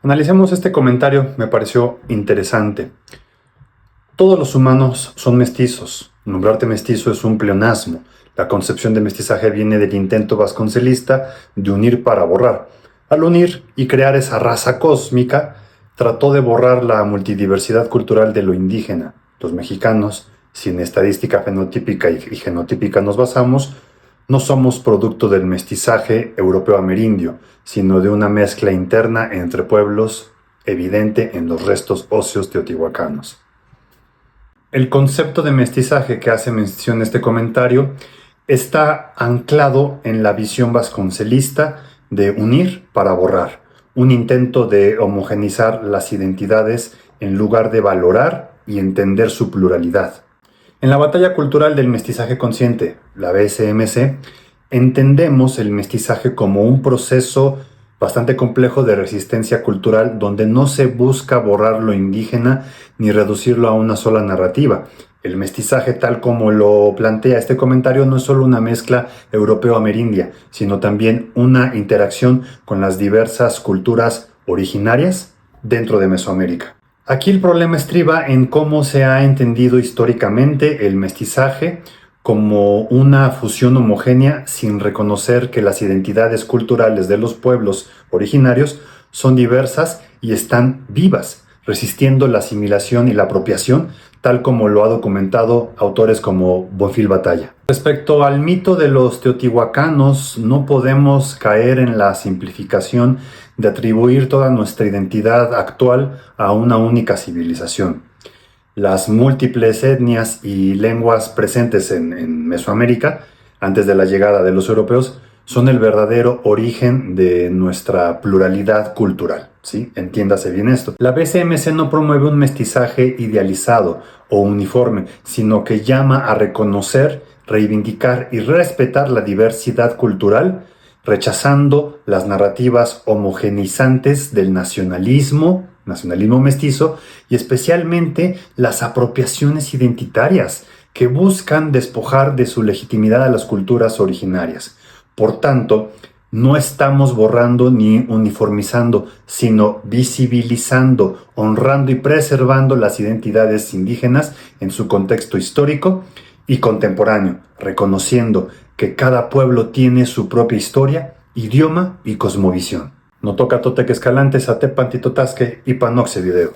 Analicemos este comentario, me pareció interesante. Todos los humanos son mestizos. Nombrarte mestizo es un pleonasmo. La concepción de mestizaje viene del intento vasconcelista de unir para borrar. Al unir y crear esa raza cósmica, trató de borrar la multidiversidad cultural de lo indígena. Los mexicanos, si en estadística fenotípica y genotípica nos basamos, no somos producto del mestizaje europeo-amerindio, sino de una mezcla interna entre pueblos evidente en los restos óseos teotihuacanos. El concepto de mestizaje que hace mención este comentario está anclado en la visión vasconcelista de unir para borrar, un intento de homogeneizar las identidades en lugar de valorar y entender su pluralidad. En la batalla cultural del mestizaje consciente, la BSMC, entendemos el mestizaje como un proceso bastante complejo de resistencia cultural donde no se busca borrar lo indígena ni reducirlo a una sola narrativa. El mestizaje, tal como lo plantea este comentario, no es solo una mezcla europeo-amerindia, sino también una interacción con las diversas culturas originarias dentro de Mesoamérica. Aquí el problema estriba en cómo se ha entendido históricamente el mestizaje como una fusión homogénea sin reconocer que las identidades culturales de los pueblos originarios son diversas y están vivas, resistiendo la asimilación y la apropiación, tal como lo ha documentado autores como Bonfil Batalla. Respecto al mito de los teotihuacanos, no podemos caer en la simplificación de atribuir toda nuestra identidad actual a una única civilización. Las múltiples etnias y lenguas presentes en Mesoamérica, antes de la llegada de los europeos, son el verdadero origen de nuestra pluralidad cultural, ¿sí? Entiéndase bien esto. La BCMC no promueve un mestizaje idealizado o uniforme, sino que llama a reconocer, reivindicar y respetar la diversidad cultural, rechazando las narrativas homogeneizantes del nacionalismo mestizo, y especialmente las apropiaciones identitarias que buscan despojar de su legitimidad a las culturas originarias. Por tanto, no estamos borrando ni uniformizando, sino visibilizando, honrando y preservando las identidades indígenas en su contexto histórico y contemporáneo, reconociendo que cada pueblo tiene su propia historia, idioma y cosmovisión. No toca Totec Escalante, Satepan Titotasque y Panoxe Video.